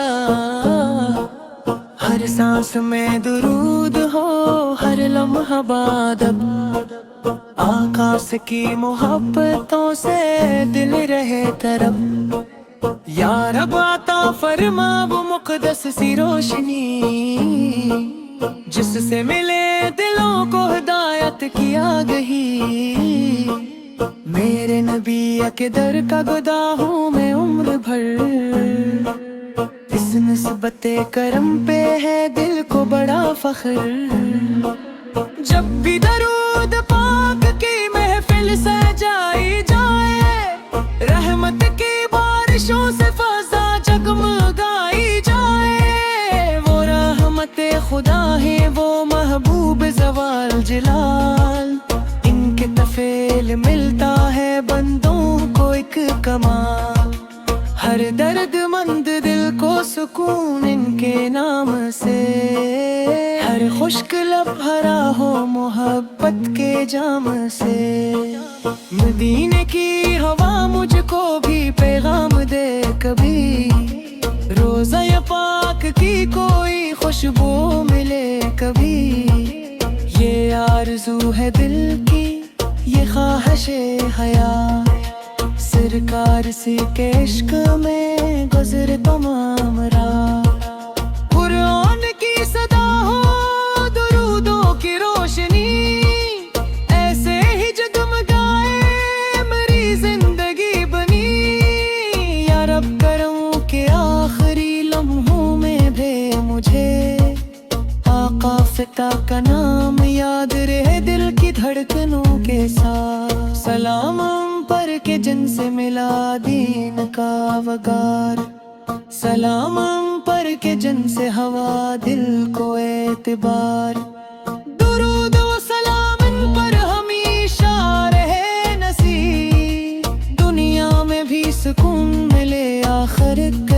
खुदा, हर सांस में दुरूद हो, हर लम्हा बादब, आकाश की मोहब्बतों से दिल रहे तरब। या रब अता फरमा वो मुक़द्दस सी रोशनी, जिससे मिले दिलों को हिदायत की आगही। मेरे नबी के दर का गदा हूँ मैं उम्र भर, इस निस्बते करम पे है दिल को बड़ा फख्र। जब भी दरूद पाक की महफिल सजाई जाए, रहमत की बारिशों से फज़ा जगमगाई जाए। वो रहमत खुदा है, वो महबूब ज़वाल जलाल, इनके तफेल मिलता है बंदों को एक कमाल। हर दर्दमंद दिल को सुकून इनके नाम से, हर खुश्क लब भरा हो मोहब्बत के जाम से। मदीने की हवा मुझको भी पैगाम दे कभी, रोज़ा या पाक की कोई खुशबू मिले कभी। ये आरज़ू है दिल की, ये ख्वाहिशे हया, सरकार से के इश्क में गुज़रे तमाम रात। कुरान की सदा हो, दुरूदों की रोशनी, ऐसे ही जगमगाए मेरी जिंदगी बनी। या रब करम के आखिरी लम्हों में भी मुझे आका फ़िता का नाम याद रहे दिल की धड़कनों के साथ। सलाम पर के जिनसे मिला दीन का वगार, सलाम पर के जिनसे हवा दिल को एतबार। दुरूद व सलाम इन पर हमेशा रहे नसीब, दुनिया में भी सुकून मिले आखिरत